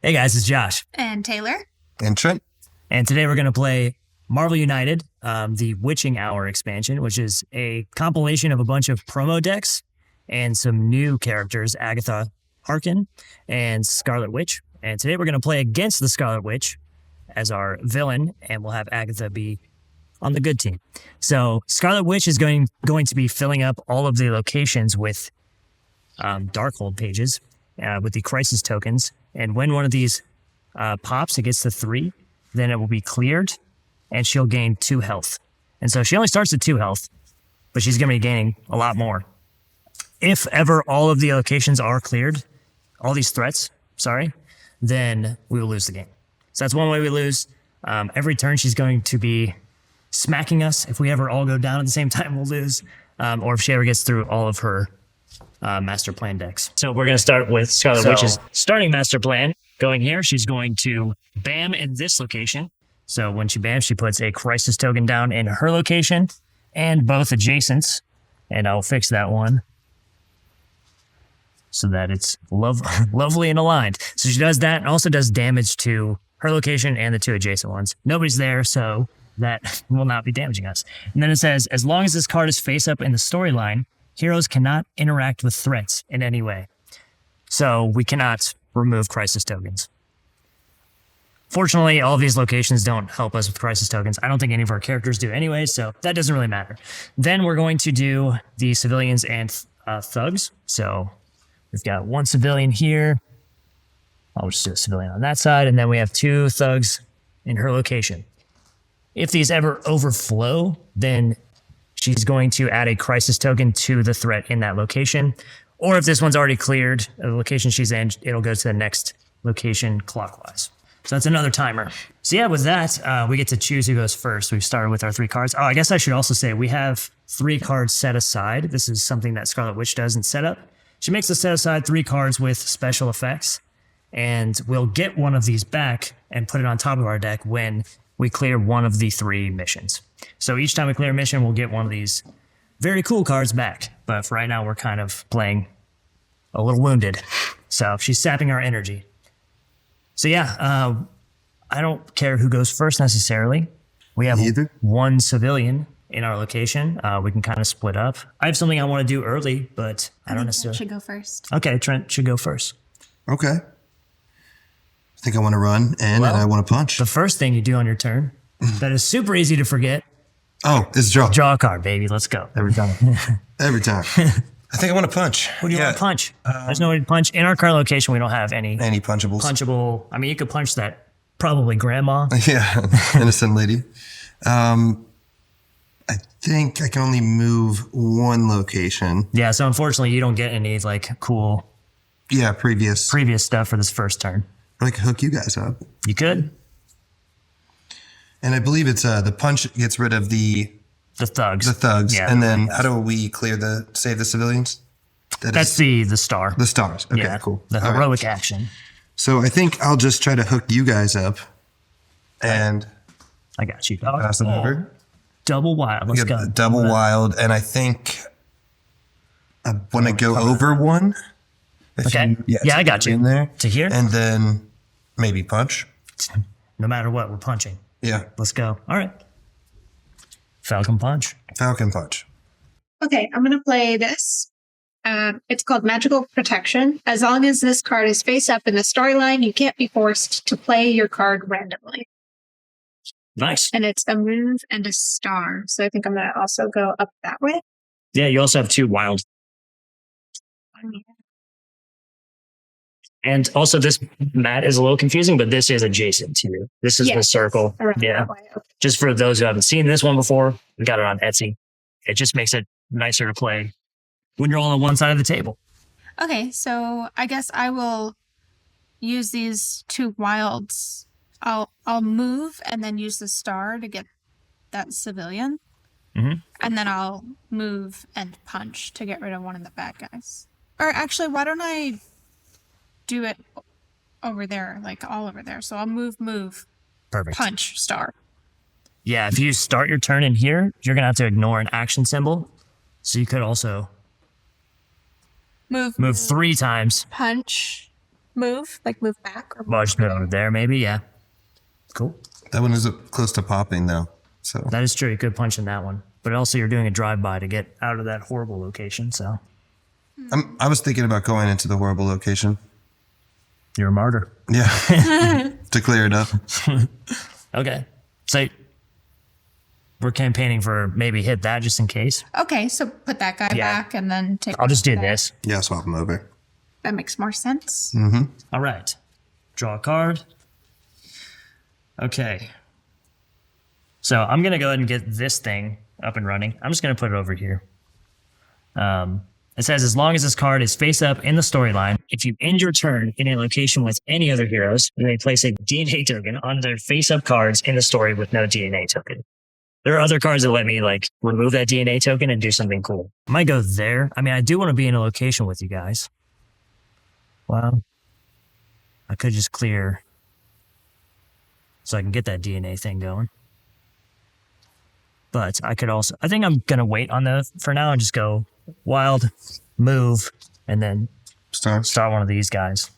Hey guys, it's Josh. And Taylor. And Trent. And today we're going to play Marvel United, the Witching Hour expansion, which is a compilation of a bunch of promo decks and some new characters, Agatha Harkness and Scarlet Witch. And today we're going to play against the Scarlet Witch as our villain, and we'll have Agatha be on the good team. So Scarlet Witch is going to be filling up all of the locations with Darkhold pages with the crisis tokens. And when one of these pops, it gets to 3, then it will be cleared, and she'll gain 2 health. And so she only starts at 2 health, but she's going to be gaining a lot more. If ever all of the locations are cleared, all these threats, then we will lose the game. So that's one way we lose. Every turn she's going to be smacking us. If we ever all go down at the same time, we'll lose. Or if she ever gets through all of her master plan decks. So we're going to start with Scarlet Witch's starting master plan. Going here, she's going to bam in this location. So when she bams, she puts a crisis token down in her location and both adjacents. And I'll fix that one so that it's lovely and aligned. So she does that and also does damage to her location and the 2 adjacent ones. Nobody's there, so that will not be damaging us. And then it says, as long as this card is face up in the storyline, heroes cannot interact with threats in any way. So we cannot remove crisis tokens. Fortunately, all of these locations don't help us with crisis tokens. I don't think any of our characters do anyway, so that doesn't really matter. Then we're going to do the civilians and thugs. So we've got 1 civilian here. I'll just do a civilian on that side. And then we have 2 thugs in her location. If these ever overflow, then she's going to add a crisis token to the threat in that location. Or if this one's already cleared, the location she's in, it'll go to the next location clockwise. So that's another timer. So yeah, with that, we get to choose who goes first. We've started with our 3 cards. Oh, I guess I should also say we have 3 cards set aside. This is something that Scarlet Witch does in setup. She makes us set aside 3 cards with special effects, and we'll get one of these back and put it on top of our deck when we clear one of the 3 missions. So each time we clear a mission, we'll get one of these very cool cards back. But for right now, we're kind of playing a little wounded. So she's sapping our energy. So yeah, I don't care who goes first necessarily. We have 1 civilian in our location. We can kind of split up. I have something I want to do early, but I don't necessarily. Trent should go first. Okay, Trent should go first. Okay. I think I want to run and I want to punch. The first thing you do on your turn that is super easy to forget. Oh, it's draw. Draw a card, baby. Let's go. Every time. Every time. I think I want to punch. Who do you want to punch? There's no way to punch. In our current location, we don't have any punchables. Punchable. I mean, you could punch that probably grandma. Yeah, innocent lady. I think I can only move 1 location. Yeah, so unfortunately, you don't get any like cool. Yeah, previous stuff for this first turn. I could hook you guys up. You could. And I believe it's the punch gets rid of the thugs. The thugs. Yeah, and then how do we save the civilians? That's the star. The stars. Okay, yeah, cool. The heroic action. So I think I'll just try to hook you guys up. And I got you. Pass it over. Double wild. Let's go. Double wild. And I think I want to go over 1. Okay. I got you. In there. To here? And then maybe punch. No matter what, we're punching. Yeah. Let's go. All right. Falcon punch. Falcon punch. Okay, I'm going to play this. It's called Magical Protection. As long as this card is face up in the storyline, you can't be forced to play your card randomly. Nice. And it's a move and a star. So I think I'm going to also go up that way. Yeah, you also have 2 wild. And also this mat is a little confusing, but this is adjacent to you. This is the circle. Yeah. Just for those who haven't seen this one before, we got it on Etsy. It just makes it nicer to play when you're all on one side of the table. Okay, so I guess I will use these 2 wilds. I'll move and then use the star to get that civilian. Mm-hmm. And then I'll move and punch to get rid of one of the bad guys. Or actually, why don't I do it over there, like all over there? So I'll move, Perfect. Punch, star. Yeah, if you start your turn in here, you're going to have to ignore an action symbol. So you could also move 3 times. Punch, move? Like move back? Or Well, just move over there, maybe. Yeah. Cool. That one is close to popping though. So That is true. You could punch in that one. But also, you're doing a drive-by to get out of that horrible location, so. I was thinking about going into the horrible location. You're a martyr. Yeah. To clear it up. Okay. So, we're campaigning for maybe hit that just in case. Okay, so put that guy Yeah. back and then take. I'll just do that. this. Yeah, swap them over. That makes more sense. All right. Draw a card. Okay. So I'm going to go ahead and get this thing up and running. I'm just going to put it over here. It says, as long as this card is face up in the storyline, if you end your turn in a location with any other heroes, you may place a DNA token on their face up cards in the story with no DNA token. There are other cards that let me like remove that DNA token and do something cool. I might go there. I mean, I do want to be in a location with you guys. Well, I could just clear so I can get that DNA thing going. But I could also, I think I'm going to wait on those for now and just go wild, move, and then Start. start one of these guys.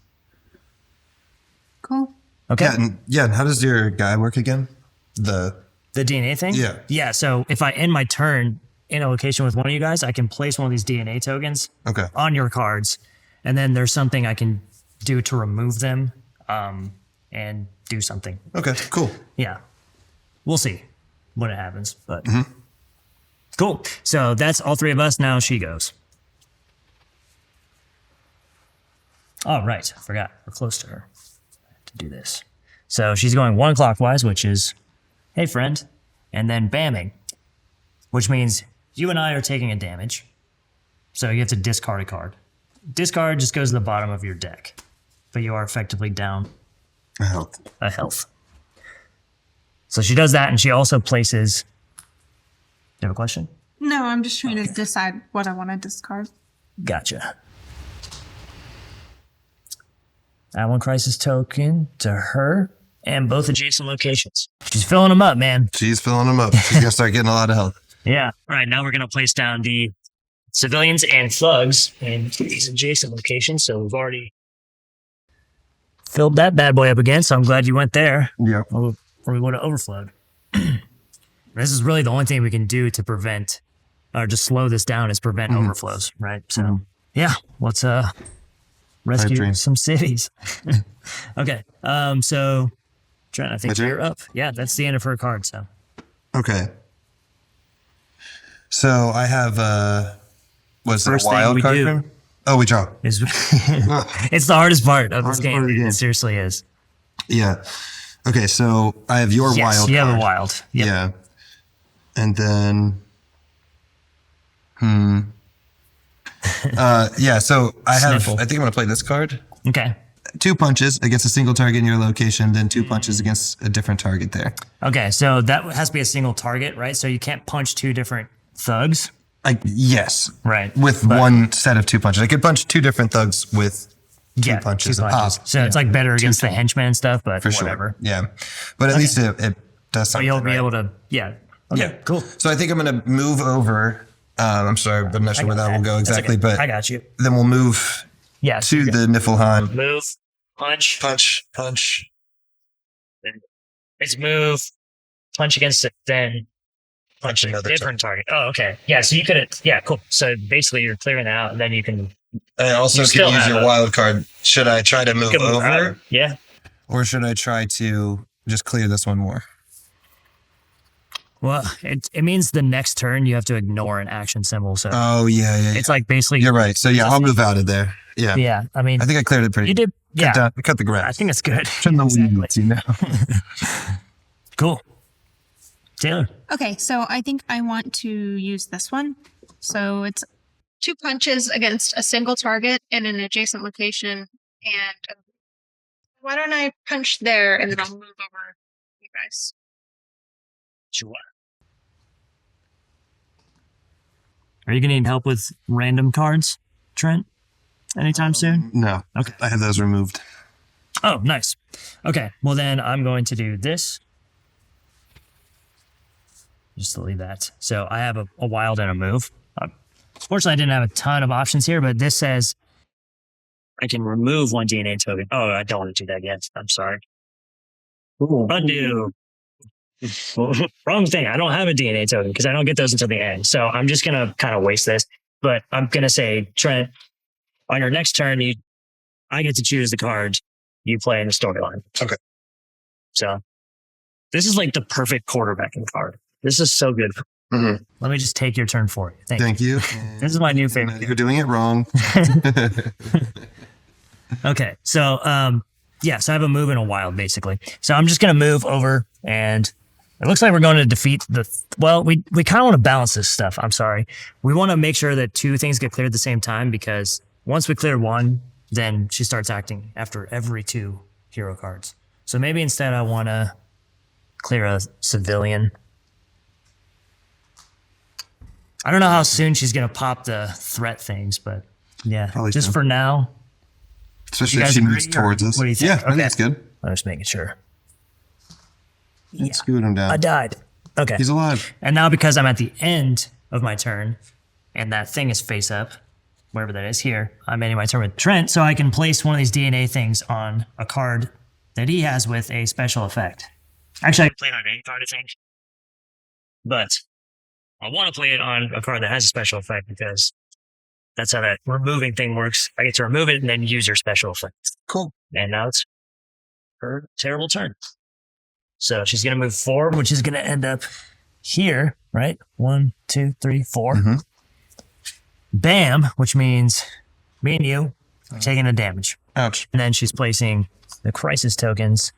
Cool. Okay. And how does your guy work again? The DNA thing? Yeah. Yeah. So if I end my turn in a location with one of you guys, I can place one of these DNA tokens Okay. on your cards. And then there's something I can do to remove them and do something. Okay, cool. Yeah. We'll see when it happens. But cool. So that's all three of us. Now she goes. Oh, right. I forgot. We're close to her to do this. So she's going one clockwise, which is, hey, friend. And then bamming, which means you and I are taking a damage. So you have to discard a card. Discard just goes to the bottom of your deck, but you are effectively down Health. a health. So she does that, and she also places. Do you have a question? No, I'm just trying to decide what I want to discard. Gotcha. Add one crisis token to her and both adjacent locations. She's filling them up, man. She's filling them up. She's gonna start getting a lot of health. Yeah. All right, now we're going to place down the civilians and thugs in these adjacent locations. So we've already filled that bad boy up again. So I'm glad you went there. Yeah. Or we would have overflowed. This is really the only thing we can do to prevent or just slow this down is prevent overflows, right? So yeah, let's rescue dream. some cities. Okay. So Trent, I think My turn? you're up. Yeah, that's the end of her card. So Okay. So I have was there a First thing wild we card do- for him? Oh, we draw. it's the hardest part of this Hardest part of the game. game. It seriously is. Yeah. Okay, so I have your Yes, wild you card. have a wild. Yep. Yeah. And then yeah, so I have Sniffle. I think I'm gonna play this card. Okay. 2 punches against a single target in your location, then 2 punches against a different target there. Okay. So that has to be a single target, right? So you can't punch two different thugs. Yes. Right. With But- one set of 2 punches. I could punch 2 different thugs with two punches. Two punches. So it's like better against the henchmen and stuff, but for whatever. sure. Yeah. But at least it does But something. you'll be right? able to, yeah. Okay, Yeah. cool. So I think I'm going to move over. I'm sorry, I'm not sure where that will go That's exactly, okay. but I got you. then we'll move Yeah. to the Niflheim. Move, punch, Punch. then it's move, punch against it, then punch a another different target. Oh, okay. Yeah, so you could, yeah, cool. So basically you're clearing that out, and then you can I also You can still use have your a- wild card. Should I try to move you can move over? out. Yeah. Or should I try to just clear this one more? Well, it means the next turn you have to ignore an action symbol. So Oh, yeah. it's like basically, You're right. So, yeah, I'll move out of there. Yeah. yeah, I mean, I think I cleared it pretty. you did, yeah. Cut the grass. I think it's good. Shouldn't have Exactly. weeds, you know. Cool. Taylor. Okay, so I think I want to use this one. So it's 2 punches against a single target in an adjacent location. And why don't I punch there and then I'll move over you guys. Sure. Are you going to need help with random cards, Trent, anytime soon? No. Okay. I have those removed. Oh, nice. Okay, well then I'm going to do this. Just to leave that. So I have a wild and a move. Fortunately, I didn't have a ton of options here, but this says I can remove one DNA token. Oh, I don't want to do that yet. I'm sorry. Undo. Wrong thing. I don't have a DNA token because I don't get those until the end. So I'm just going to kind of waste this. But I'm going to say, Trent, on your next turn, I get to choose the cards you play in the storyline. Okay. So this is like the perfect quarterbacking card. This is so good. Mm-hmm. Let me just take your turn for you. Thank you. This is my new favorite. You're doing it wrong. Okay. So, so I have a move and a wild basically. So I'm just going to move over and it looks like we're going to defeat we kind of want to balance this stuff. I'm sorry. We want to make sure that two things get cleared at the same time because once we clear one, then she starts acting after every two hero cards. So maybe instead I want to clear a civilian. I don't know how soon she's going to pop the threat things, but yeah, Probably just so. for now. Especially if she moves towards us. What do you think? Yeah, I think it's good. I'm just making sure. Let's scoot him down. I died. Okay. He's alive. And now because I'm at the end of my turn and that thing is face up, wherever that is here, I'm ending my turn with Trent, so I can place one of these DNA things on a card that he has with a special effect. Actually, I can play it on any card, I think. But I want to play it on a card that has a special effect because that's how that removing thing works. I get to remove it and then use your special effect. Cool. And now it's her terrible turn. So she's going to move forward, which is going to end up here, right? 1, 2, 3, 4. Mm-hmm. Bam, which means me and you are taking the damage. Ouch. And then she's placing the crisis tokens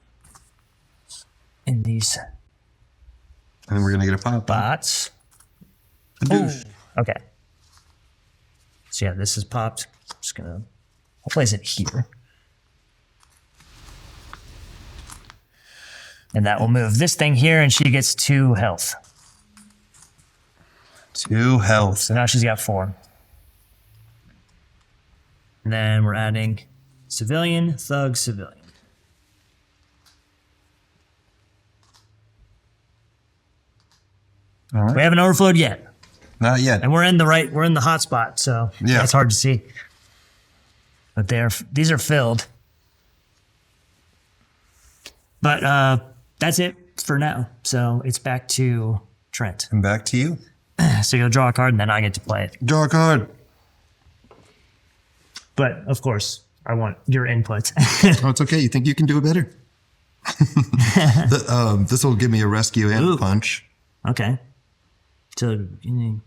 in these And then we're going to get a pop. bots. Ooh. Okay. So yeah, this is popped. I'll place it here. And that will move this thing here, and she gets 2 health. 2 health. So now she's got 4. And then we're adding civilian, thug, civilian. All right. We haven't overflowed yet. Not yet. And we're in the hot spot, so Yeah. that's hard to see. But these are filled. But that's it for now. So it's back to Trent. And back to you. So you'll draw a card and then I get to play it. Draw a card. But of course, I want your input. Oh, it's okay. You think you can do it better? This will give me a rescue and a punch. Okay. Till the beginning,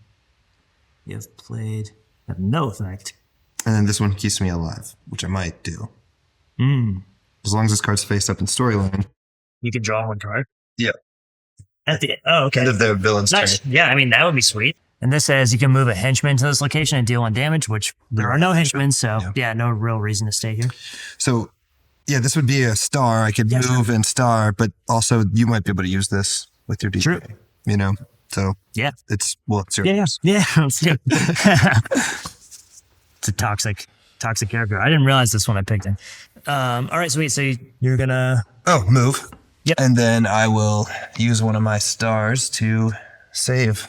you have played. Have no effect. And then this one keeps me alive, which I might do. As long as this card's face up in storyline. You can draw one card. Yeah. Okay. End of the villain's Nice. turn. Yeah, I mean, that would be sweet. And this says you can move a henchman to this location and deal 1 damage, which there are no henchmen, so yeah, no real reason to stay here. So, yeah, this would be a star. I could move and star, but also you might be able to use this with your DJ. True. You know? So, Yeah. it's your Yeah. Let's do it. It's a toxic character. I didn't realize this when I picked him. All right, sweet. So you're gonna move. Yep. And then I will use one of my stars to save.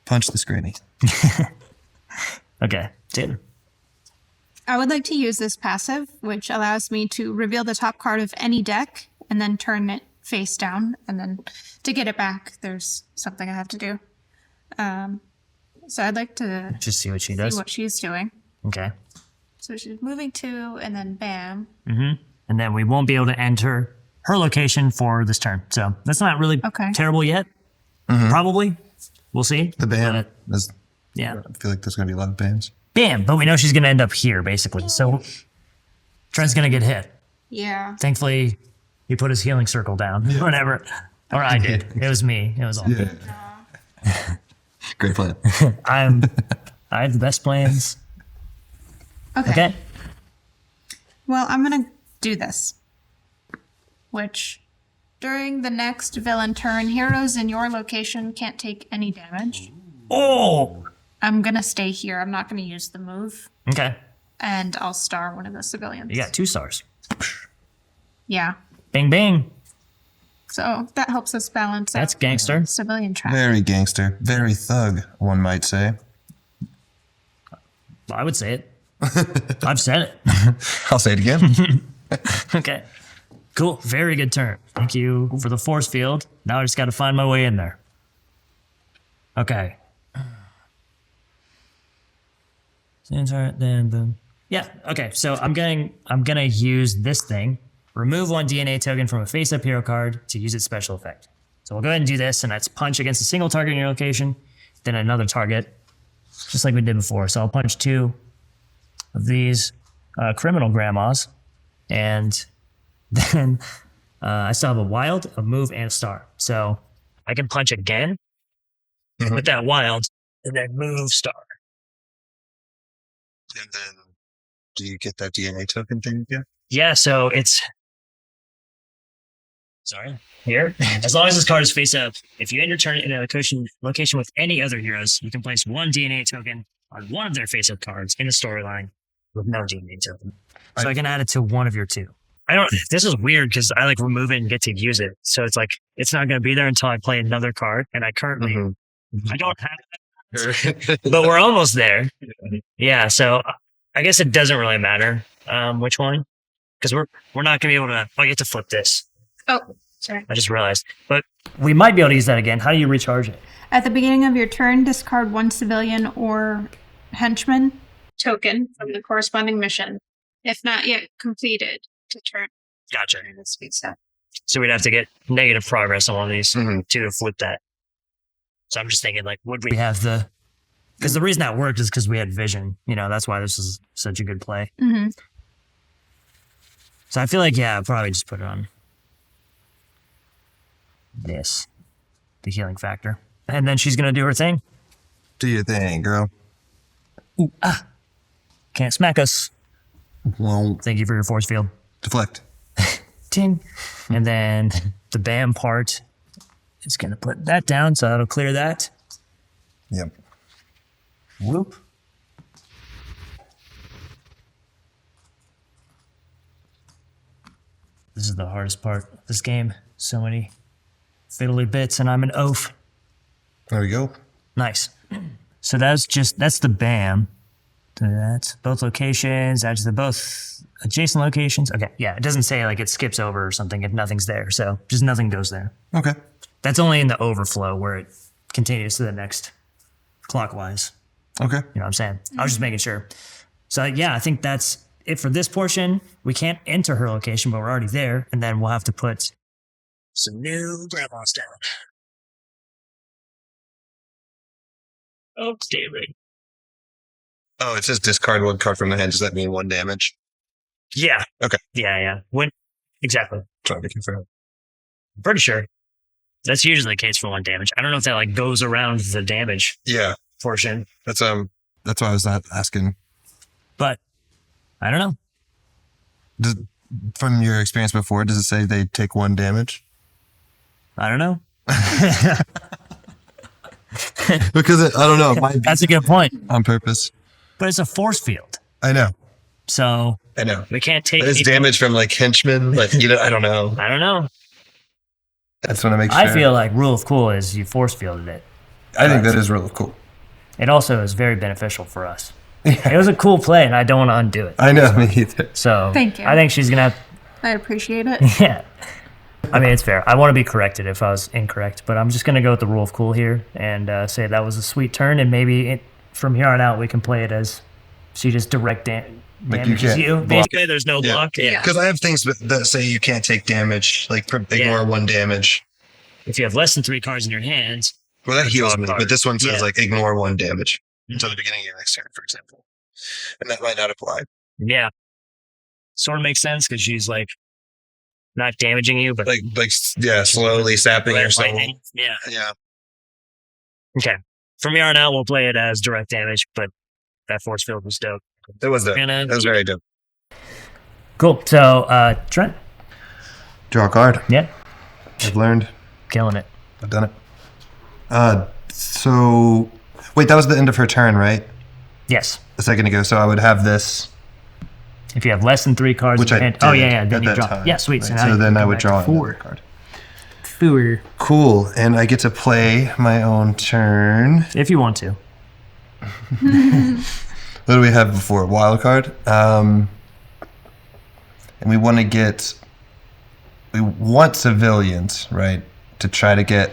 Punch this granny. okay, Taylor. I would like to use this passive, which allows me to reveal the top card of any deck and then turn it face down. And then to get it back, there's something I have to do. So I'd like to Just see what she see does. what she's doing. Okay. So she's moving 2, and then bam. And then we won't be able to enter her location for this turn. So that's not really terrible yet. Probably. We'll see. The bam. But, yeah. I feel like there's going to be a lot of bams. Bam. But we know she's going to end up here, basically. So Trent's going to get hit. Yeah. Thankfully, he put his healing circle down. Whatever. Or I did. It was me. It was all good. Great plan. I have the best plans. Okay. Well, I'm going to do this. Which, during the next villain turn, heroes in your location can't take any damage. Oh. I'm going to stay here. I'm not going to use the move. Okay. And I'll star one of the civilians. You got 2 stars. Yeah. Bing, bing. So that helps us balance That's out gangster. civilian trap. Very gangster. Very thug, one might say. Well, I would say it. I've said it. I'll say it again. Okay. Cool. Very good turn. Thank you for the force field. Now I just got to find my way in there. Okay. Then boom. Yeah. Okay. So I'm gonna use this thing. Remove one DNA token from a face-up hero card to use its special effect. So we'll go ahead and do this, and that's punch against a single target in your location, then another target, just like we did before. So I'll punch 2 of these criminal grandmas, and then I still have a wild, a move, and a star. So I can punch again with that wild, and then move star. And then, do you get that DNA token thing again? Yeah, so it's... Sorry. Here. As long as this card is face up, if you end your turn in a location with any other heroes, you can place 1 DNA token on one of their face-up cards in a storyline with no DNA token. So I can add it to one of your 2. This is weird because I remove it and get to use it. So it's it's not going to be there until I play another card. And I currently, I don't have it, but we're almost there. Yeah. So I guess it doesn't really matter which one, because we're not going to be able to, you have to flip this. Oh, sorry. I just realized. But we might be able to use that again. How do you recharge it? At the beginning of your turn, discard 1 civilian or henchman Token from the corresponding mission, if not yet completed, to turn. Gotcha. This speeds up. So we'd have to get negative progress on one of these to flip that. So I'm just thinking, would we have the... Because the reason that worked is because we had vision. That's why this is such a good play. Mm-hmm. So I feel I'll probably just put it on this, the healing factor. And then she's going to do her thing. Do your thing, girl. Ooh, can't smack us. Won't. Thank you for your force field. Deflect. Ting. And then the BAM part is going to put that down, so that'll clear that. Yep. Whoop. This is the hardest part of this game. So many fiddly bits, and I'm an oaf. There we go. Nice. So that's the BAM. That's both locations. That's the both adjacent locations. Okay, yeah. It doesn't say it skips over or something if nothing's there. So just nothing goes there. Okay. That's only in the overflow where it continues to the next clockwise. Okay. You know what I'm saying? I was just making sure. So I think that's it for this portion. We can't enter her location, but we're already there. And then we'll have to put some new grandmas down. Oh, damn it. Oh, it says discard 1 card from the hand. Does that mean 1 damage? Yeah. Okay. Yeah. Exactly. Trying to confirm. I'm pretty sure that's usually the case for 1 damage. I don't know if that goes around the damage Yeah. portion, That's why I was not asking. but I don't know. From your experience before, does it say they take 1 damage? I don't know. Because I don't know. It might be That's a good point. on purpose. But it's a force field. I know. So I know. we can't take There's damage from henchmen, but I don't know. I don't know. That's what I make sure. I feel rule of cool is you force fielded it. I think that is really cool. It also is very beneficial for us. It was a cool play, and I don't want to undo it. I know, me either. So Thank you. I think she's going to have... I appreciate it. Yeah. I mean, it's fair. I want to be corrected if I was incorrect, but I'm just going to go with the rule of cool here and say that was a sweet turn, and maybe from here on out we can play it as she just damages you. Basically, there's no block. Yeah. Because I have things that say you can't take damage, ignore 1 damage. If you have less than 3 cards in your hands... Well, that heals me, but this one says Yeah. ignore 1 damage until the beginning of your next turn, for example. And that might not apply. Yeah. Sort of makes sense because she's not damaging you, but Slowly sapping your soul. lightning. Yeah. Yeah. Okay. From here on out, we'll play it as direct damage, but that force field was dope. That was dope. That That was very dope. Cool. So, Trent. Draw a card. Yeah. I've learned. Killing it. I've done it. So wait, that was the end of her turn, right? Yes. A second ago. So I would have this. If you have less than 3 cards Which in your I hand. did Oh, yeah. Then at you that draw. time, Yeah, sweet. right? So, now So you then can I come would back draw to another card. 4. Cool. And I get to play my own turn. If you want to. What do we have before? Wild card. And we want to get. We want civilians, right? To try to get.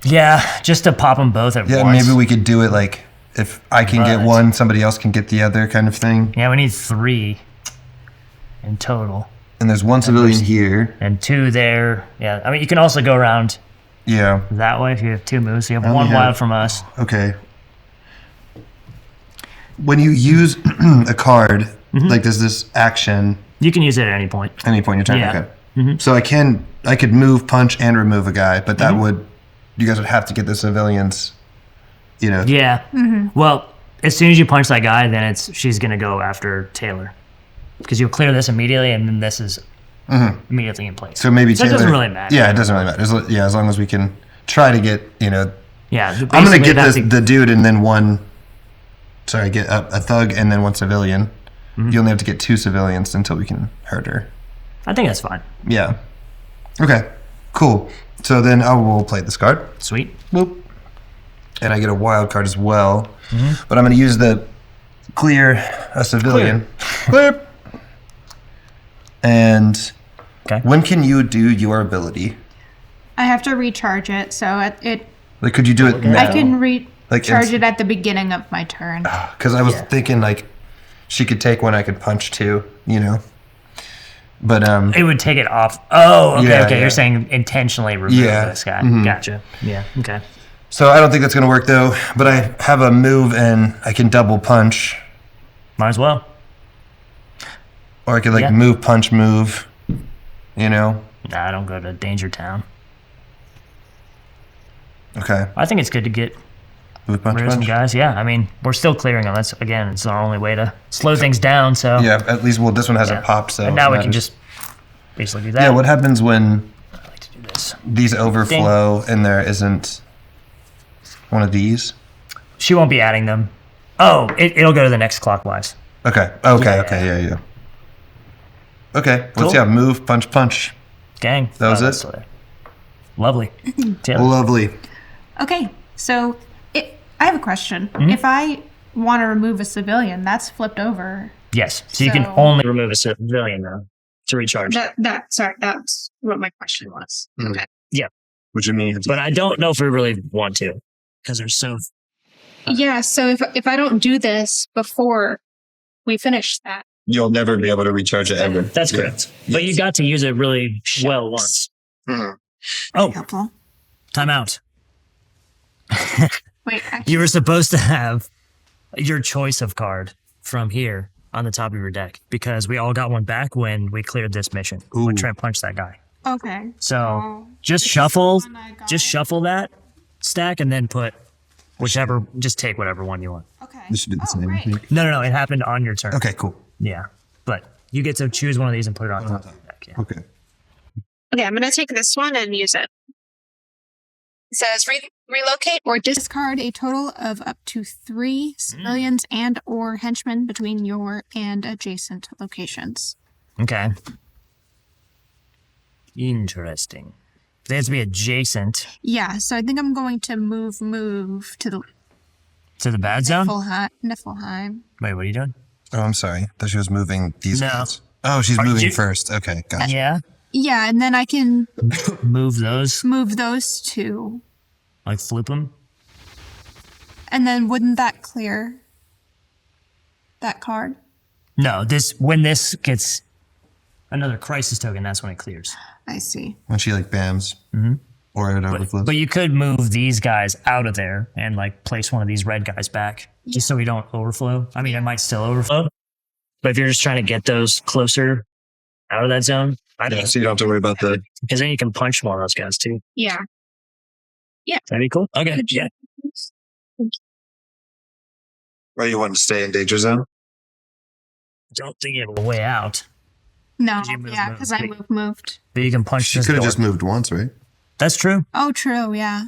Yeah, just to pop them both at Yeah, once. maybe we could do it like if I can get But- one, somebody else can get the other, kind of thing. Yeah, we need 3 in total. And there's one civilian here. And 2 there. Yeah, I mean, you can also go around Yeah. that way if you have 2 moves. So you have only 1 have- wild from us. Okay. When you use a card, like does this action You can use it at any point. any point in your turn? Yeah. Okay. So I could move, punch, and remove a guy, but that would, you guys would have to get the civilians, you know. Yeah. Well, as soon as you punch that guy, then she's going to go after Taylor. Because you'll clear this immediately, and then this is immediately in place. So maybe So it Taylor. doesn't really matter. Yeah, it doesn't really matter. As long as we can try to get, you know. Yeah. I'm gonna basically get that's the dude and then one. Sorry, get a thug and then 1 civilian. You only have to get 2 civilians until we can hurt her. I think that's fine. Yeah. Okay. Cool. So then I will play this card. Sweet. Boop. And I get a wild card as well. But I'm going to use the clear a civilian. Clear. And Okay. when can you do your ability? I have to recharge it, so it Like, could you do it now? I can recharge it's- it at the beginning of my turn. Because I was thinking, like, she could take one, I could punch 2, you know? But, It would take it off. Oh, okay, Yeah, okay. yeah. You're saying intentionally remove Yeah. this guy. Gotcha. Yeah, okay. so I don't think that's going to work, though. But I have a move and I can double punch. Might as well. Or I could, like, Yeah. move, punch, move, you know? Nah, I don't go to Danger Town. Okay. I think it's good to get Move, punch, rid of some punch. guys. Yeah, I mean, we're still clearing them. That's, again, it's our only way to slow things down, so. Yeah, at least, well, this one hasn't Yeah. popped, so. And now it we can matters. just basically do that. Yeah, what happens when I like to do this. these overflow and there isn't one of these? She won't be adding them. Oh, it'll go to the next clockwise. Okay, yeah. Okay, Cool. let's move, punch, punch. Gang. That was that's it? still there. Lovely. Taylor. Lovely. Okay, so I have a question. If I want to remove a civilian, that's flipped over. Yes. So you can So- only remove a civilian now to recharge. Sorry, that's what my question was. Okay. What you mean? But I don't know if we really want to because they're so. Yeah, so if I don't do this before we finish that, You'll never be able to recharge it ever. That's correct. But you got to use it really well once. Oh, Helpful. time out. Wait, actually, You were supposed to have your choice of card from here on the top of your deck because we all got one back when we cleared this mission. When Trent punched that guy. okay. So just shuffle, one I got. just shuffle that stack and then put whichever, just take whatever one you want. Okay. This should do the same. Great. No, it happened on your turn. Okay, cool. Yeah, but you get to choose one of these and put it on top of the deck. Yeah. Okay. okay, I'm going to take this one and use it. It says relocate or Discard a total of up to 3 civilians and or henchmen between your and adjacent locations. Okay. Interesting. They have to be adjacent Yeah, so I think I'm going to move to the to the bad zone. Niflheim. Wait, what are you doing? Oh, I'm sorry. I thought she was moving these No. guys. Oh, she's Are moving you- first. Okay, gotcha. Yeah. Yeah, and then I can Move those, move those 2. like flip them. And then wouldn't that clear that card? No, when this gets another crisis token, that's when it clears. I see. When she like bams or it overflows. But you could move these guys out of there and like place one of these red guys back, just so we don't overflow. I mean, it might still overflow, but if you're just trying to get those closer out of that zone, I don't know. so you don't have to worry about the. Because then you can punch more of those guys too. yeah. That'd be cool. Okay. Could you- Yeah. Or you want to stay in danger zone? Don't think you have a way out, No, You move, yeah, move. because I moved. but you can punch. She this could have door. just moved once, right? That's true. Oh, true, yeah.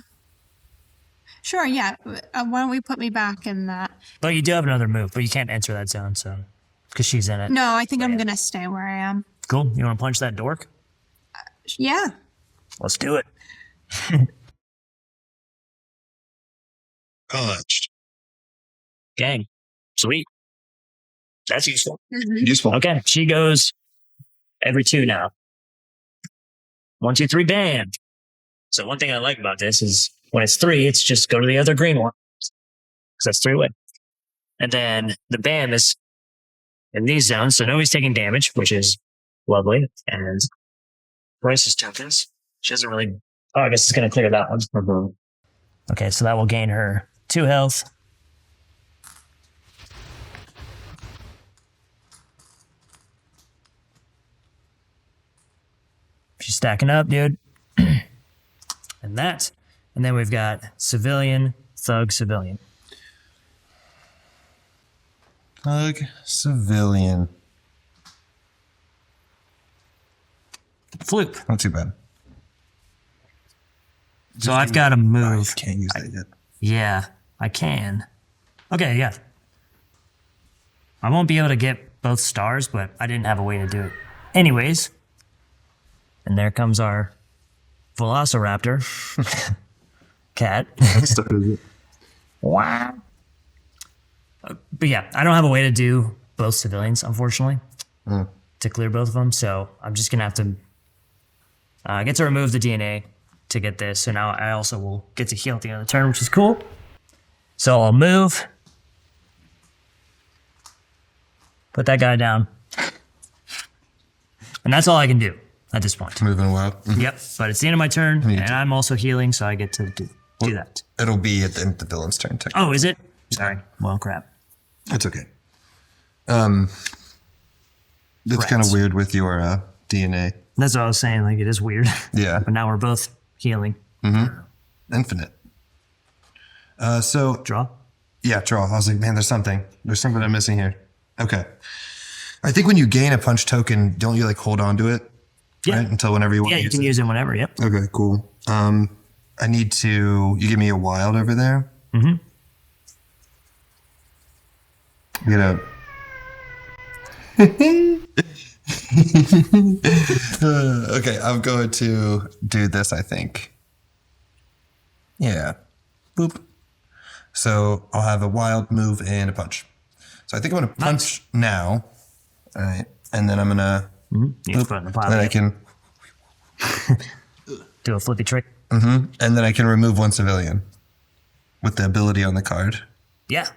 Sure, yeah. Why don't we put me back in that? But you do have another move, but you can't enter that zone, so because she's in it. No, I think I'm going to stay where I am. Cool. You want to punch that dork? Yeah. Let's do it. Punched. Gang. Sweet. That's useful. Useful. Okay, she goes every 2 now. 1, 2, 3, bam. So one thing I like about this is when it's 3, it's just go to the other green one. Because that's 3 away. And then the bam is in these zones, so nobody's taking damage, which is lovely. And crisis tokens. She doesn't really... Oh, I guess it's going to clear that one. Okay, so that will gain her 2 health. She's stacking up, dude. And that. And then we've got civilian, thug, civilian. Thug, civilian. Fluke. Not too bad. So I've got to move. Can't use that yet. Yeah, I can. Okay, yeah. I won't be able to get both stars, but I didn't have a way to do it. Anyways. And there comes our Velociraptor. Cat. Wow. But yeah, I don't have a way to do both civilians, unfortunately, to clear both of them. So I'm just going to have to get to remove the DNA to get this. So now I also will get to heal at the end of the turn, which is cool. So I'll move. Put that guy down. And that's all I can do at this point. Moving wild. Yep, but it's the end of my turn, and I'm also healing, so I get to do that. It'll be at the end of the villain's turn. Oh, is it? Sorry. Well, crap. That's okay. That's kind of weird with your DNA. That's what I was saying. Like, it is weird. Yeah. But now we're both healing. Infinite. So Draw. yeah, draw. I was like, man, there's something I'm missing here. Okay. I think when you gain a punch token, don't you like hold on to it? Yeah. Right? Until whenever you want Yeah, to you can use it whenever. Yep. Okay, cool. I need to, you give me a wild over there. Mm-hmm. You know. Okay, I'm going to do this, I think. Yeah. Boop. So I'll have a wild move and a punch. So I think I'm going to punch now. All right. And then I'm going to... You can put it in the pile. Then I can... Do a flippy trick. And then I can remove one civilian with the ability on the card. Yeah.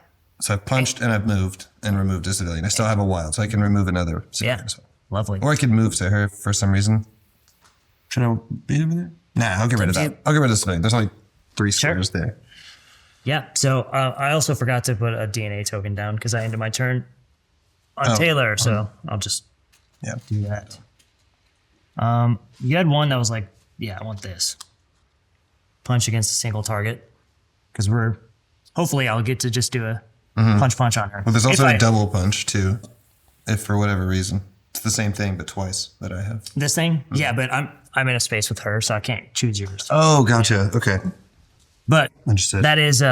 So I've punched and I've moved and removed a civilian. I still have a wild, so I can remove another civilian. Yeah. as well. Lovely. Or I could move to her for some reason. Should I be over there? Nah, I'll get rid of that. I'll get rid of the civilian. There's only 3 squares there. Yeah. So I also forgot to put a DNA token down because I ended my turn on Taylor. So I'll just do that. You had one that was like, yeah, I want this. Punch against a single target. Because hopefully I'll get to just do a punch on her. Well, there's also a double punch too, if for whatever reason. It's the same thing, but twice that I have. This thing? Yeah, but I'm in a space with her, so I can't choose yours. Oh, gotcha. Okay. But Understood. that is,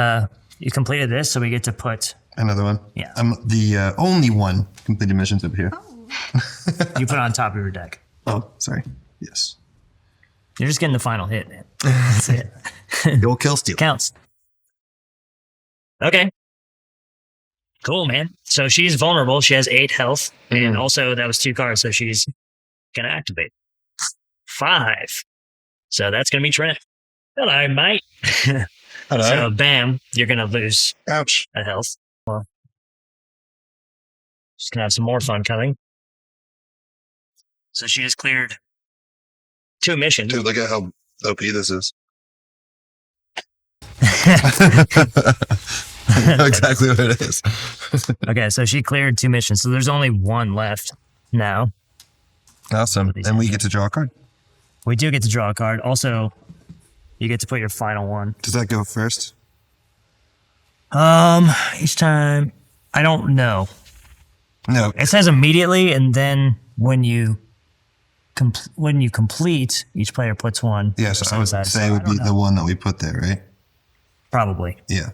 you completed this, so we get to put, Another one? Yeah. I'm the only one completed missions over here. you put on top of your deck. Oh, sorry. Yes. You're just getting the final hit, man. That's it. You'll kill steal. Counts. Okay. Cool, man. So she's vulnerable. She has 8 health. And also, that was 2 cards, so she's going to activate. 5. So that's going to be Trent. Hello, mate. Hello. So, bam, you're going to lose Ouch. a health. Well, she's going to have some more fun coming. So she just cleared 2 missions. Dude, look at how OP this is. I know exactly what it is. Okay, so she cleared 2 missions. So there's only 1 left now. Awesome. And we get to draw a card. We do get to draw a card. Also, you get to put your final one. Does that go first? Each time, I don't know. No. It says immediately, and then when you complete, each player puts 1. Yeah, so I would say it would be the one that we put there, right? Probably. Yeah.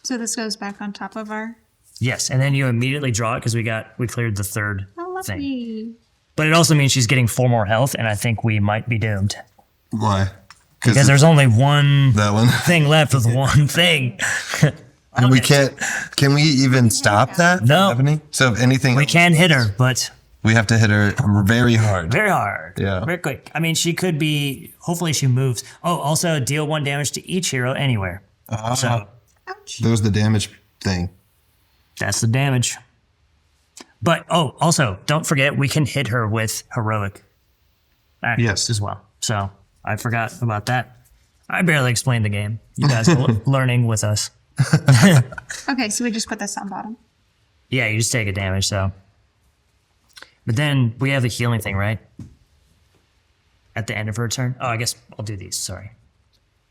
So this goes back on top of our... Yes, and then you immediately draw it because we cleared the 3rd Oh, thing. lovely. But it also means she's getting 4 more health, and I think we might be doomed. Why? Because there's only one that one. thing left with one thing. And we can't. Can we even stop that? from No. happening? So if anything, We can hit her, but we have to hit her very hard. very hard. Yeah. Very quick. I mean, she could be, hopefully she moves. Oh, also deal 1 damage to each hero anywhere. So Ouch. There's the damage thing. that's the damage. But, oh, also, don't forget, we can hit her with heroic actions Yes. as well. So I forgot about that. I barely explained the game. You guys are learning with us. Okay, so we just put this on bottom. Yeah, you just take a damage, so. But then we have the healing thing, right? At the end of her turn. Oh, I guess I'll do these. Sorry.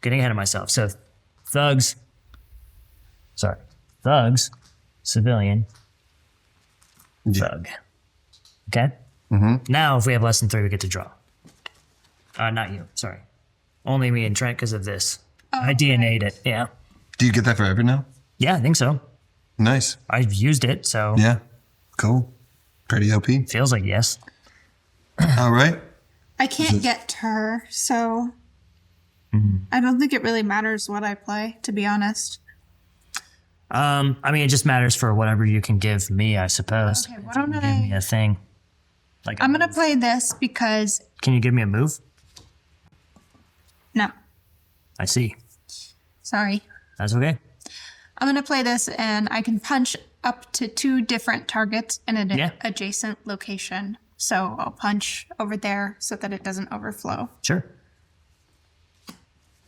Getting ahead of myself. So, thugs, civilian, thug. Okay? Now, if we have less than 3, we get to draw. Not you. Sorry. Only me and Trent because of this. I DNA'd it. Yeah. Do you get that forever now? Yeah, I think so. Nice. I've used it, so Yeah. Cool. Pretty OP. feels like yes. All right. I can't get to her, so I don't think it really matters what I play, to be honest. I mean, it just matters for whatever you can give me, I suppose. Okay, why don't Give me I... a thing. Like, I'm going to play this because... Can you give me a move? No, I see. sorry. That's okay. I'm going to play this and I can punch up to 2 different targets in an Yeah. adjacent location. So I'll punch over there so that it doesn't overflow. Sure.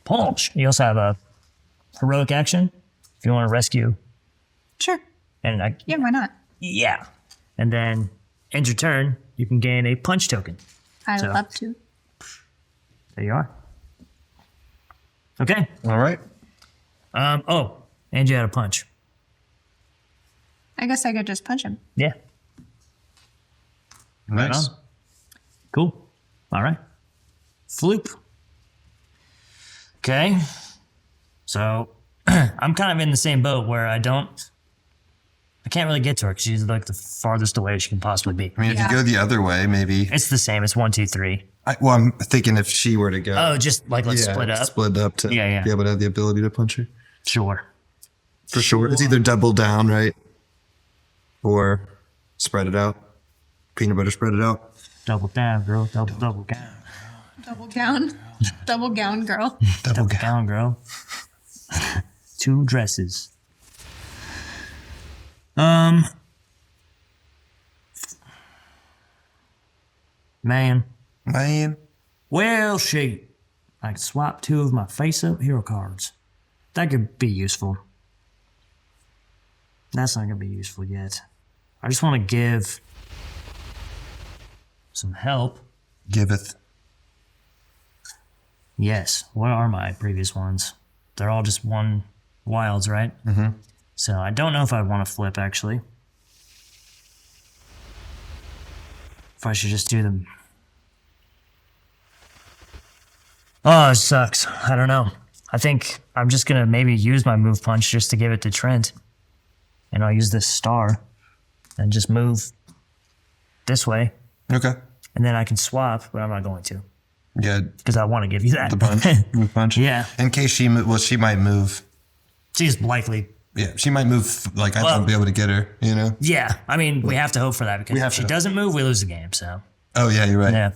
Punch. You also have a heroic action if you want to rescue. Sure. And I, Yeah, why not? yeah. And then end your turn, you can gain a punch token. I would So- love to. There you are. Okay. All right. Oh, and you had a punch. I guess I could just punch him. Yeah. Nice. on. Cool. All right. Floop. Okay. So I'm kind of in the same boat where I can't really get to her because she's like the farthest away she can possibly be. I mean, if Yeah. you go the other way, maybe. It's the same. It's 1, 2, 3. Well, I'm thinking if she were to go. Oh, just like let's split up. Split up to Yeah. be able to have the ability to punch her. Sure. For sure. It's either double down, right? Or spread it out. Peanut butter spread it out. Double down, girl. Double down. Double gown. Double gown girl. Double Down, girl. 2 dresses. Man. Man. Well, shoot. I could swap 2 of my face-up hero cards. That could be useful. That's not going to be useful yet. I just want to give some help. Giveth. Yes. What are my previous ones? They're all just 1 wilds, right? Mm-hmm. So I don't know if I want to flip, actually. If I should just do them. Oh, it sucks. I don't know. I think I'm just going to maybe use my move punch just to give it to Trent. And I'll use this star and just move this way. Okay. And then I can swap, but I'm not going to Yeah. because I want to give you that. The punch. Move punch. Yeah. In case she might move. She's likely. Yeah. She might move. Like, I Well- won't be able to get her, you know? Yeah. I mean, we have to hope for that because We have if she to. doesn't move, we lose the game. So, Oh, yeah, you're right. yeah.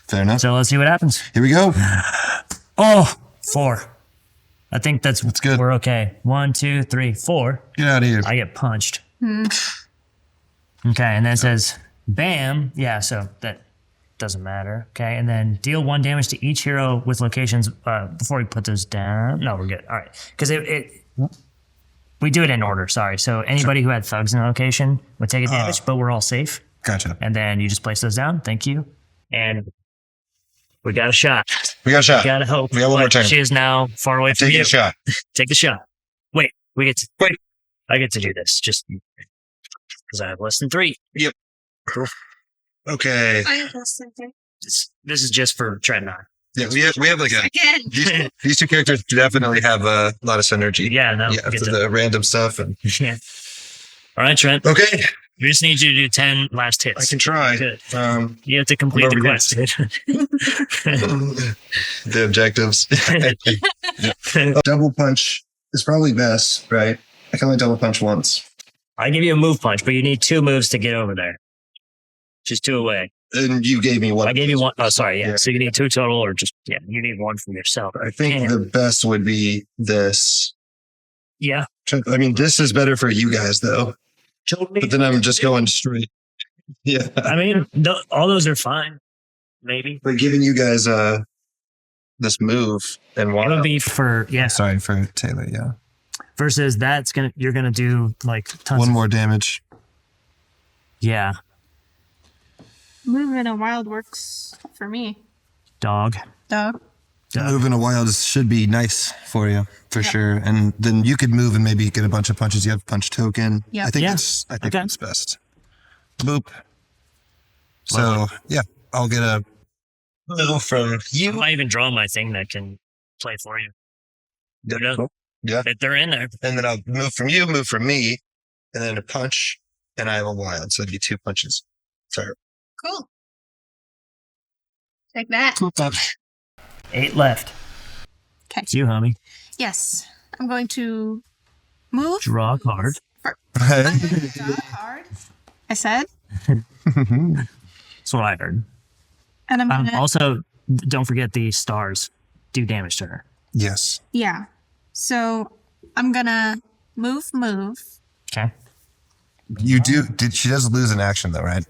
Fair enough. So let's see what happens. Here we go. Oh, 4. I think that's good. We're okay. 1, 2, 3, 4. Get out of here. I get punched. Okay, and then it says bam. Yeah, so that doesn't matter. Okay, and then deal 1 damage to each hero with locations. Before we put those down, no, we're good. All right, because we do it in order. Sorry. So anybody who had thugs in a location would take a damage, but we're all safe. Gotcha. And then you just place those down. Thank you. And we got a shot. We got a shot. Gotta hope. We got one more But turn. She is now far away from Take you. a shot. Take the shot. Wait, I get to do this just because I have less than 3. Okay. I have less than 3. This is just for Trent and I. Yeah, we have like a. Again. These 2 characters definitely have a lot of synergy. Yeah, no. Yeah, we get for to- the random stuff. And yeah. All right, Trent. okay, We just need you to do 10 last hits. I can try. Good. Um, You have to complete the over here. quest. the objectives. Double punch is probably best, right? I can only double punch once. I give you a move punch, but you need 2 moves to get over there. Just 2 away. And you gave me one. I gave you 1. Oh, sorry. Yeah. Yeah. So you need 2 total, or just you need 1 from yourself. I think the best would be this. Yeah. I mean, this is better for you guys, though. But then I'm just going straight. Yeah. I mean, all those are fine. Maybe. But giving you guys this move and It one would be for Sorry for Taylor. Yeah. versus you're gonna do like tons One of, more damage. Yeah. Moving a wild works for me. Dog. Dog. Moving a wild should be nice for you, for sure. And then you could move and maybe get a bunch of punches. You have a punch token. Yep. I think Yeah. I think Okay. that's best. Boop. So yeah, I'll get a move from I you. might even draw my thing that can play for you. Who knows? Yeah. If they're in there. And then I'll move from you, move from me, and then a punch, and I have a wild. So it'd be 2 punches. Fair. Cool. Take that. 8 left. 'Kay. It's you, homie. Yes. I'm going to move. Draw a card. Draw a card. I said. That's what I heard. And I'm going to. Also, don't forget the stars do damage to her. Yes. Yeah. So I'm going to move. Okay. You do. She does lose an action though, right?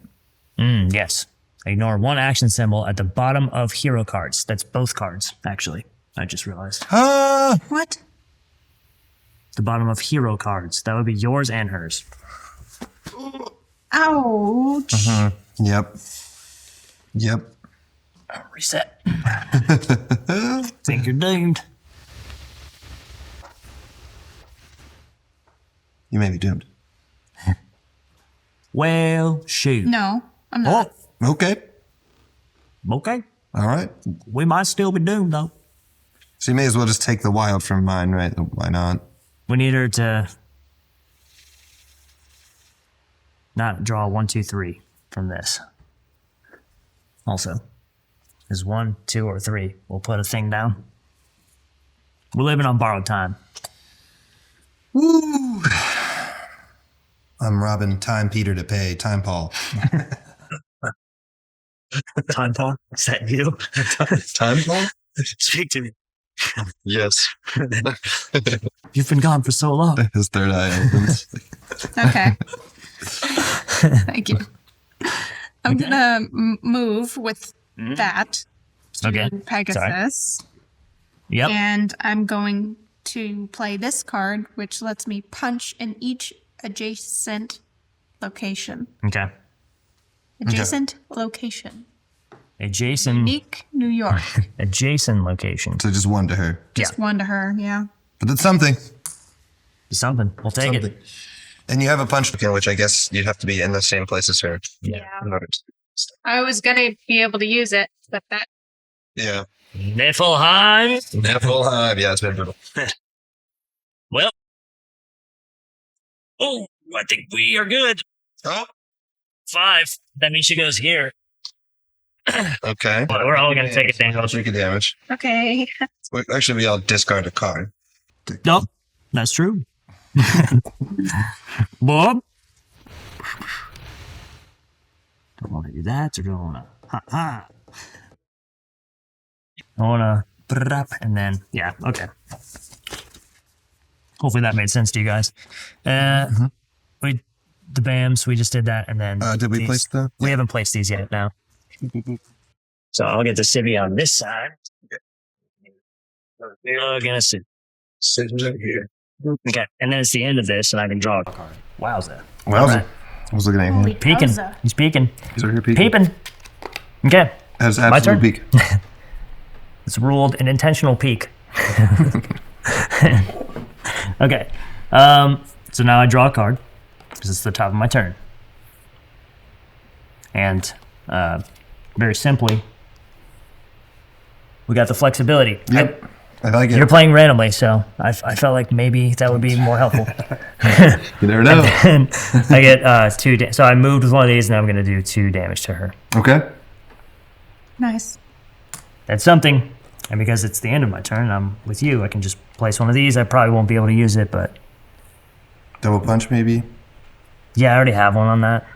Yes. Ignore 1 action symbol at the bottom of hero cards. That's both cards, actually. I just realized. What? The bottom of hero cards. That would be yours and hers. Ouch. Yep. Reset. Think you're doomed. You may be doomed. Well, shoot. No, I'm not. Okay. Okay. All right. We might still be doomed, though. So you may as well just take the wild from mine, right? Why not? We need her to not draw 1, 2, 3 from this. Also, is 1, 2, or 3. We'll put a thing down. We're living on borrowed time. Woo! I'm robbing Time Peter to pay Time Paul. Time, Paul? Is that you? Time Paul? Speak to me. Yes. You've been gone for so long. His third eye opens. Okay. Thank you. I'm going to move with that to Okay. Pegasus. Yep. And I'm going to play this card, which lets me punch in each adjacent location. Okay. Adjacent location. Adjacent. Unique, New York. Adjacent location. So just one to her. Just one to her, yeah. But that's something. Something. We'll take it. And you have a punch token, which I guess you'd have to be in the same place as her. Yeah. I was gonna be able to use it, but that Yeah. Niflheim. Niflheim. Yeah, it's been brutal. Well. Oh, I think we are good. Oh. 5. That means she goes here. Okay. But we're all going to take a I'll damage. take a damage. okay. Actually, we all discard a card. Nope. That's true. Bob? Don't want to do that, or don't want to. Ha. I want to. And then, yeah, okay. Hopefully that made sense to you guys. The BAMs, we just did that, and then. Did we these- place the? We haven't placed these yet, no. So I'll get the civvy on this side. Gonna sit. Here. Okay, and then it's the end of this, and I can draw a card. Wowza. Well, Alright. I was looking at Holy him. Peeking. Wowza. He's peeking. He's over here peeking. Peeping. Okay. Has My turn? absolute peek. It's ruled an intentional peek. Okay. So now I draw a card because it's the top of my turn. And very simply, we got the flexibility. Yep. I like it. You're playing randomly, so I felt like maybe that would be more helpful. You never know. And I get 2 so I moved with one of these, and I'm going to do 2 damage to her. Okay. Nice. That's something. And because it's the end of my turn, I'm with you. I can just place one of these. I probably won't be able to use it, but Double punch, maybe? Yeah, I already have one on that.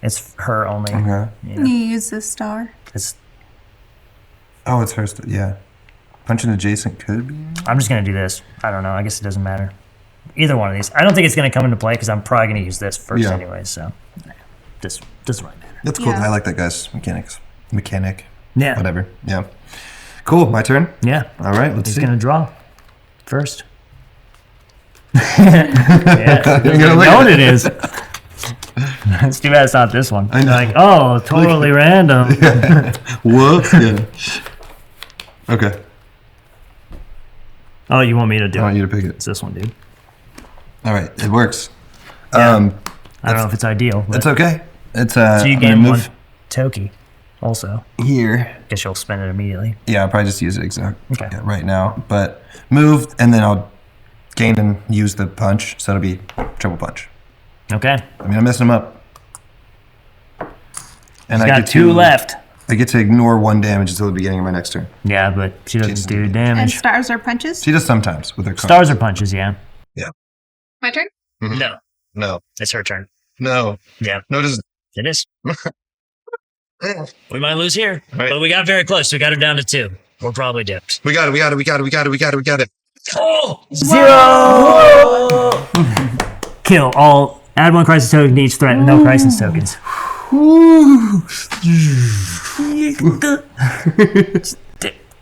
It's her only. Okay. Yeah. You use the star. It's, Oh, it's hers. Yeah. Punching adjacent could be. I'm just going to do this. I don't know. I guess it doesn't matter. Either one of these. I don't think it's going to come into play because I'm probably going to use this first anyway. So this doesn't really matter. That's cool. Yeah. I like that guy's mechanic. Yeah. Whatever. Yeah. Cool. My turn. Yeah. All right. Let's He's see. going to draw first. Yeah. You're gonna look You know at what it is. It's too bad it's not this one. I know. Like, oh, totally random. Whoops. Yeah. Okay. Oh, you want me to do I want it? you to pick it. It's this one, dude. All right. It works. Yeah. I don't know if it's ideal. But It's okay. It's so you I'm gonna gain one move Toki also. here. Guess you'll spend it immediately. Yeah, I'll probably just use it Okay. right now. But move, and then I'll gain and use the punch. So it'll be triple punch. Okay. I mean, I'm messing them up. And He's got two left. I get to ignore 1 damage until the beginning of my next turn. Yeah, but she doesn't Jason. do And damage. stars are punches. She does sometimes with her cards. Stars or punches, yeah. My turn? No, No. it's her turn. No. Yeah, No, it isn't. it is. We might lose here, Right. but we got very close. We got her down to 2. We're probably dipped. We got it. Oh! 0! Kill all. Add 1 crisis token to each threat with no crisis tokens.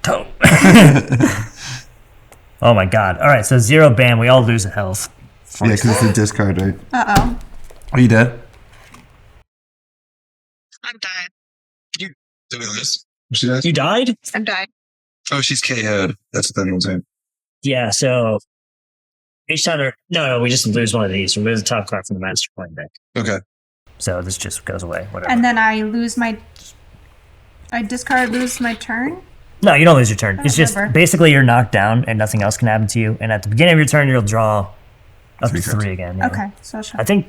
Toe. Oh my god. Alright, so 0 ban. We all lose a health. Yeah, because it's a discard, right? Uh-oh. Are you dead? I'm dying. Doing this. She does? You died? I'm dying. Oh, she's KO'd. That's what that means. Right? Yeah, so each time no, we just lose one of these. We lose the top card from the master point deck. Okay. So this just goes away, whatever. And then I lose my... I discard, lose my turn? No, you don't lose your turn. It's just Whatever. basically you're knocked down and nothing else can happen to you. And at the beginning of your turn, you'll draw up to 3 cards. 3 again. Yeah. Okay, so I'll I think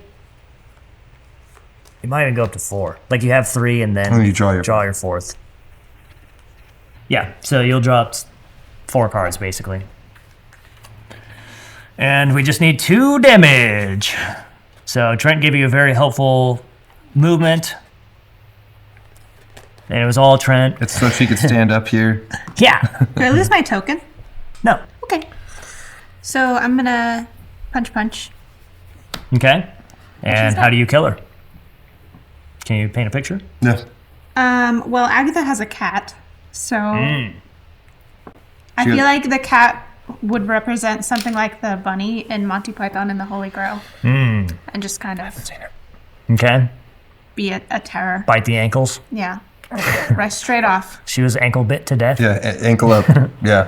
you might even go up to 4. Like you have 3 and then Oh, you draw your your 4th. Yeah, so you'll draw up 4 cards basically. And we just need 2 damage. So Trent gave you a very helpful movement. And it was all Trent. It's so she could stand up here. Yeah. Do I lose my token? No. Okay. So I'm gonna punch. Okay. And how do you kill her? Can you paint a picture? Yeah. Well, Agatha has a cat, so I She- feel like the cat would represent something like the bunny in Monty Python and the Holy Grail, and just kind of Okay. be a terror. Bite the ankles. Yeah, right straight off. She was ankle bit to death. Yeah, ankle up. Yeah.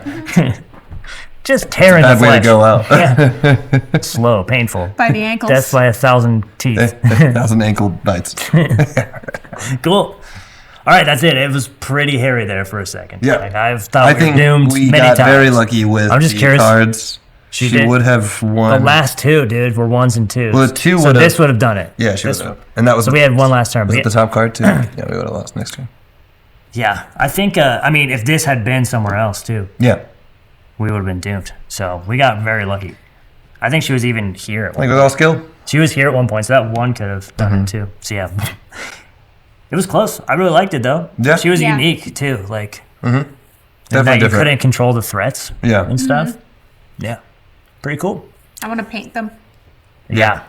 Just tearing the Bad way flesh. to go out. Yeah. Slow, painful. By the ankles. Death by 1,000 teeth. 1,000 ankle bites. Cool. All right, that's it. It was pretty hairy there for a second. Yeah. Like, I've thought I we were think doomed we many got times. very lucky with I'm just the curious. cards. She did. would have The won. last 2, dude, were 1s and 2s. Well, the 2 so would've- this would have done it. Yeah, she would This have. And that was So we had one last turn. Was but it the top card too? Yeah, we would have lost next turn. yeah, I think, I mean, if this had been somewhere else too, Yeah. we would have been doomed. So we got very lucky. I think she was even here. At Like one with all skill? She was here at one point, so that 1 could have done it too. So yeah, it was close. I really liked it though. Yeah. She was Yeah. unique too. Like Definitely that you different. couldn't control the threats Yeah. and stuff. Yeah, pretty cool. I want to paint them. Yeah.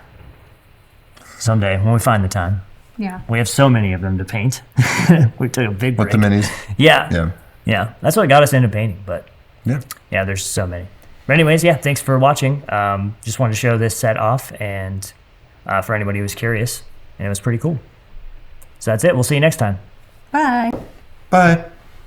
Someday when we find the time, Yeah. we have so many of them to paint. We took a big break. With the minis. Yeah. Yeah. Yeah, that's what got us into painting. But Yeah. yeah, there's so many. But anyways, yeah, thanks for watching. Just wanted to show this set off and for anybody who's curious. And it was pretty cool. So that's it. We'll see you next time. Bye. Bye.